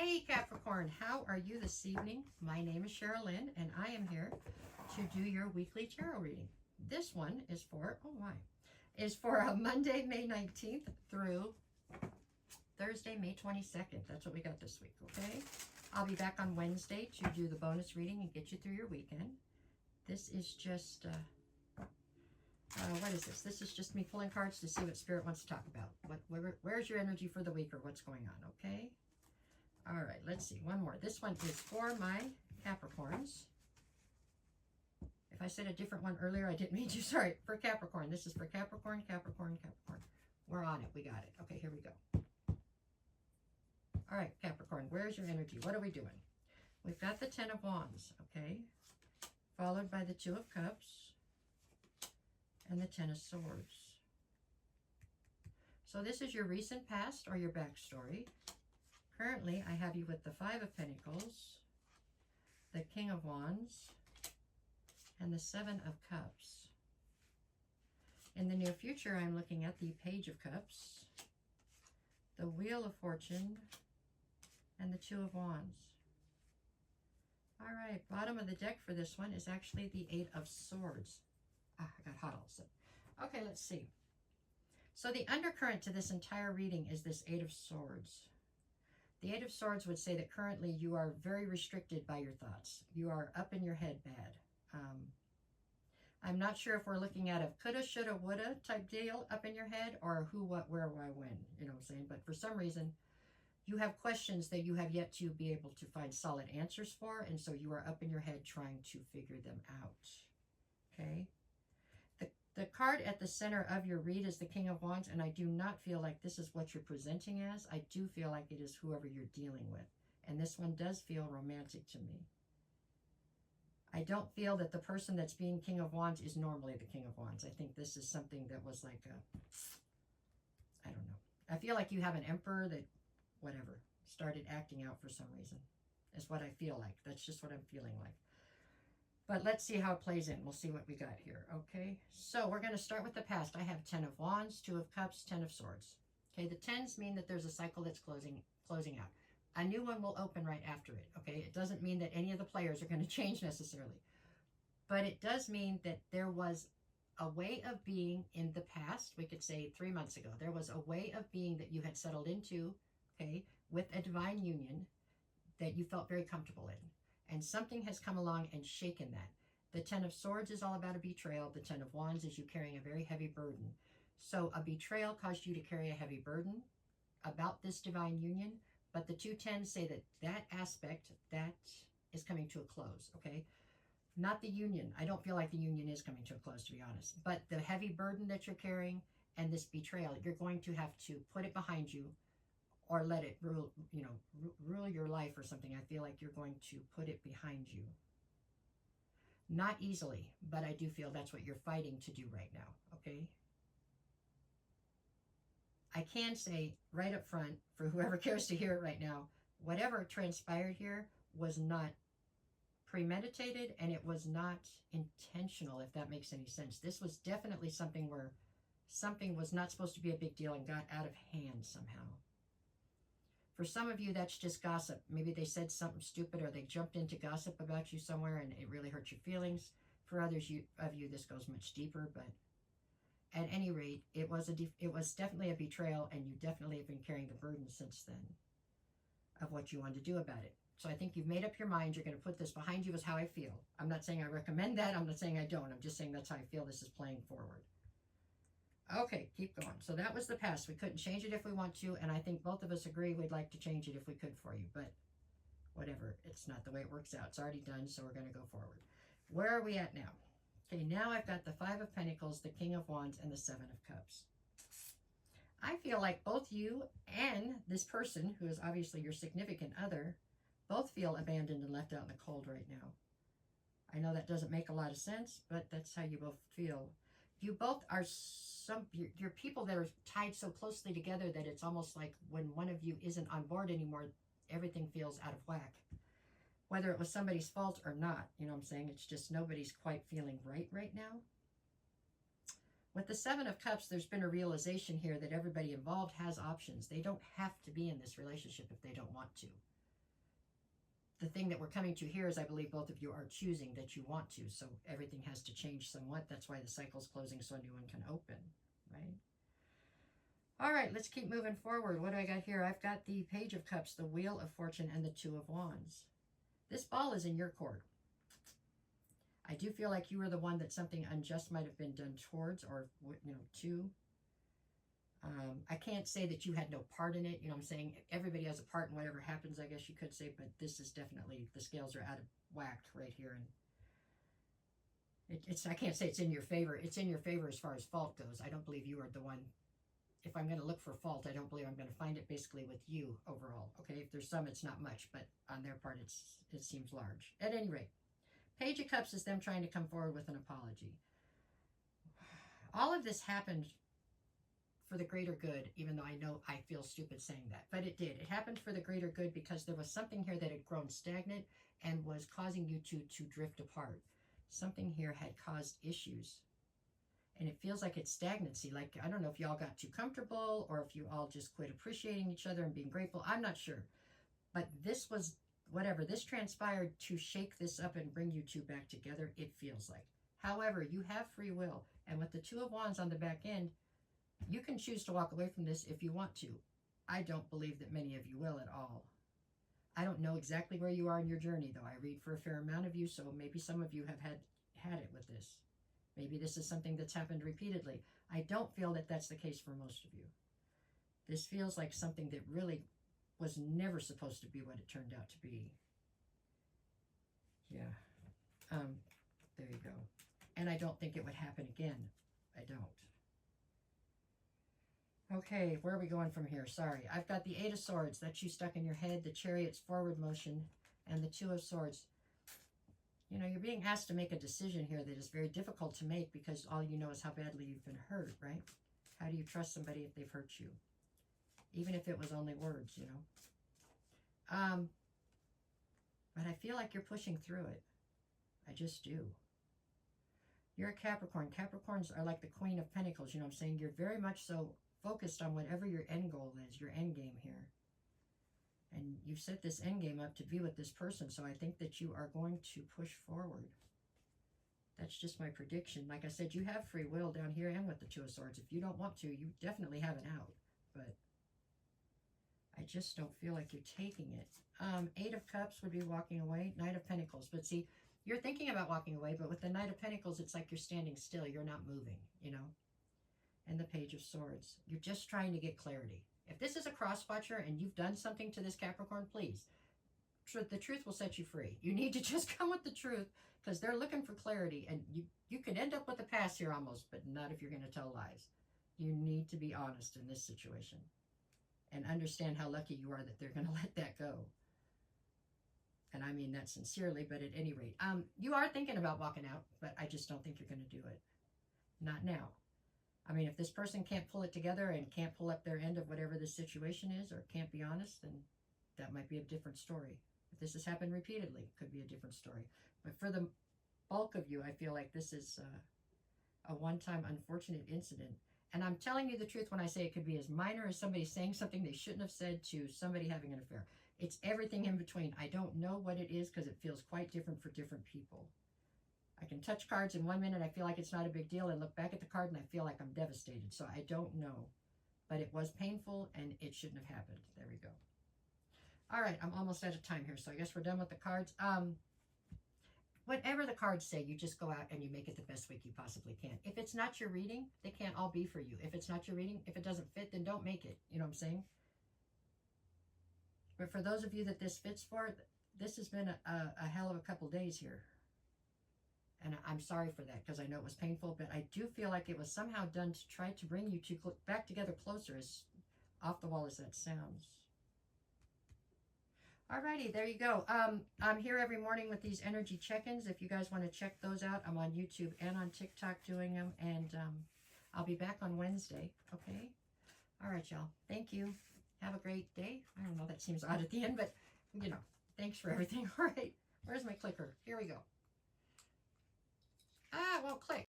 Hey Capricorn, how are you this evening? My name is Sherilyn and I am here to do your weekly tarot reading. This one is for, Monday, May 19th through Thursday, May 22nd. That's what we got this week, okay? I'll be back on Wednesday to do the bonus reading and get you through your weekend. This is just, what is this? This is just me pulling cards to see what Spirit wants to talk about. Where's your energy for the week or what's going on, okay? All right, let's see. One more. This one is for my Capricorns. If I said a different one earlier, I didn't mean to. Sorry. For Capricorn. This is for Capricorn, Capricorn, Capricorn. We're on it. We got it. Okay, here we go. All right, Capricorn, where's your energy? What are we doing? We've got the Ten of Wands, okay? Followed by the Two of Cups and the Ten of Swords. So this is your recent past or your backstory. Currently, I have you with the Five of Pentacles, the King of Wands, and the Seven of Cups. In the near future, I'm looking at the Page of Cups, the Wheel of Fortune, and the Two of Wands. All right, bottom of the deck for this one is actually the Eight of Swords. I got hot all of a sudden. Okay, let's see. So the undercurrent to this entire reading is this Eight of Swords. The Eight of Swords would say that currently you are very restricted by your thoughts. You are up in your head bad. I'm not sure if we're looking at a coulda, shoulda, woulda type deal up in your head or who, what, where, why, when. You know what I'm saying? But for some reason, you have questions that you have yet to be able to find solid answers for. And so you are up in your head trying to figure them out. Okay? The card at the center of your read is the King of Wands, and I do not feel like this is what you're presenting as. I do feel like it is whoever you're dealing with. And this one does feel romantic to me. I don't feel that the person that's being King of Wands is normally the King of Wands. I think this is something that was like I don't know. I feel like you have an emperor that, whatever, started acting out for some reason. Is what I feel like. That's just what I'm feeling like. But let's see how it plays in. We'll see what we got here, okay? So we're going to start with the past. I have Ten of Wands, Two of Cups, Ten of Swords. Okay, the tens mean that there's a cycle that's closing out. A new one will open right after it, okay? It doesn't mean that any of the players are going to change necessarily. But it does mean that there was a way of being in the past, we could say 3 months ago. There was a way of being that you had settled into, okay, with a divine union that you felt very comfortable in. And something has come along and shaken that. The Ten of Swords is all about a betrayal. The Ten of Wands is you carrying a very heavy burden. So a betrayal caused you to carry a heavy burden about this divine union. But the two tens say that that aspect, that is coming to a close, okay? Not the union. I don't feel like the union is coming to a close, to be honest. But the heavy burden that you're carrying and this betrayal, you're going to have to put it behind you or let it rule, rule your life or something. I feel like you're going to put it behind you. Not easily, but I do feel that's what you're fighting to do right now, okay? I can say right up front, for whoever cares to hear it right now, whatever transpired here was not premeditated and it was not intentional, if that makes any sense. This was definitely something where something was not supposed to be a big deal and got out of hand somehow. For some of you, that's just gossip. Maybe they said something stupid or they jumped into gossip about you somewhere and it really hurt your feelings. For others of you, this goes much deeper, but at any rate, it was definitely a betrayal, and you definitely have been carrying the burden since then of what you wanted to do about it. So I think you've made up your mind. You're going to put this behind you is how I feel. I'm not saying I recommend that. I'm not saying I don't. I'm just saying that's how I feel this is playing forward. Okay, keep going. So that was the past. We couldn't change it if we want to, and I think both of us agree we'd like to change it if we could for you, but whatever. It's not the way it works out. It's already done, so we're going to go forward. Where are we at now? Okay, now I've got the Five of Pentacles, the King of Wands, and the Seven of Cups. I feel like both you and this person, who is obviously your significant other, both feel abandoned and left out in the cold right now. I know that doesn't make a lot of sense, but that's how you both feel. You both are you're people that are tied so closely together that it's almost like when one of you isn't on board anymore, everything feels out of whack. Whether it was somebody's fault or not, you know what I'm saying? It's just nobody's quite feeling right now. With the Seven of Cups, there's been a realization here that everybody involved has options. They don't have to be in this relationship if they don't want to. the thing that we're coming to here is I believe both of you are choosing that you want to. So everything has to change somewhat. That's why the cycle's closing so a new one can open, right? All right, let's keep moving forward. What do I got here? I've got the Page of Cups, the Wheel of Fortune, and the Two of Wands. This ball is in your court. I do feel like you were the one that something unjust might have been done towards or, to. I can't say that you had no part in it. You know what I'm saying? Everybody has a part in whatever happens, I guess you could say. But this is definitely, the scales are out of whack right here. And I can't say it's in your favor. It's in your favor as far as fault goes. I don't believe you are the one. If I'm going to look for fault, I don't believe I'm going to find it basically with you overall. Okay, if there's some, it's not much. But on their part, it seems large. At any rate, Page of Cups is them trying to come forward with an apology. All of this happened for the greater good, even though I know I feel stupid saying that. But it did. It happened for the greater good because there was something here that had grown stagnant and was causing you to drift apart. Something here had caused issues. And it feels like it's stagnancy. Like, I don't know if y'all got too comfortable or if you all just quit appreciating each other and being grateful. I'm not sure. But this was, whatever, this transpired to shake this up and bring you two back together, it feels like. However, you have free will. And with the Two of Wands on the back end, you can choose to walk away from this if you want to. I don't believe that many of you will at all. I don't know exactly where you are in your journey, though. I read for a fair amount of you, so maybe some of you have had it with this. Maybe this is something that's happened repeatedly. I don't feel that that's the case for most of you. This feels like something that really was never supposed to be what it turned out to be. Yeah. There you go. And I don't think it would happen again. I don't. Okay, where are we going from here? Sorry. I've got the Eight of Swords. That's you stuck in your head. The Chariot's forward motion. And the Two of Swords. You know, you're being asked to make a decision here that is very difficult to make because all you know is how badly you've been hurt, right? How do you trust somebody if they've hurt you? Even if it was only words, you know? But I feel like you're pushing through it. I just do. You're a Capricorn. Capricorns are like the Queen of Pentacles, you know what I'm saying? You're very much so focused on whatever your end goal is, your end game here. And you've set this end game up to be with this person, so I think that you are going to push forward. That's just my prediction. Like I said, you have free will down here and with the Two of Swords. If you don't want to, you definitely have an out. But I just don't feel like you're taking it. Eight of Cups would be walking away. Knight of Pentacles. But see, you're thinking about walking away, but with the Knight of Pentacles, it's like you're standing still. You're not moving, you know? And the Page of Swords. You're just trying to get clarity. If this is a cross-watcher and you've done something to this Capricorn, please, the truth will set you free. You need to just come with the truth because they're looking for clarity. And you could end up with a pass here almost, but not if you're going to tell lies. You need to be honest in this situation and understand how lucky you are that they're going to let that go. And I mean that sincerely, but at any rate, you are thinking about walking out, but I just don't think you're going to do it. Not now. I mean, if this person can't pull it together and can't pull up their end of whatever the situation is or can't be honest, then that might be a different story. If this has happened repeatedly, it could be a different story. But for the bulk of you, I feel like this is a one-time unfortunate incident. And I'm telling you the truth when I say it could be as minor as somebody saying something they shouldn't have said to somebody having an affair. It's everything in between. I don't know what it is because it feels quite different for different people. I can touch cards in 1 minute, I feel like it's not a big deal, and look back at the card and I feel like I'm devastated. So I don't know. But it was painful and it shouldn't have happened. There we go. All right, I'm almost out of time here, so I guess we're done with the cards. Whatever the cards say, you just go out and you make it the best week you possibly can. If it's not your reading, they can't all be for you. If it's not your reading, if it doesn't fit, then don't make it. You know what I'm saying? But for those of you that this fits for, this has been a hell of a couple days here. And I'm sorry for that because I know it was painful, but I do feel like it was somehow done to try to bring you two back together closer, as off the wall as that sounds. Alrighty, there you go. I'm here every morning with these energy check-ins. If you guys want to check those out, I'm on YouTube and on TikTok doing them. And I'll be back on Wednesday, okay? All right, y'all. Thank you. Have a great day. I don't know, that seems odd at the end, but, you know, thanks for everything. All right, where's my clicker? Here we go. Ah, it won't click.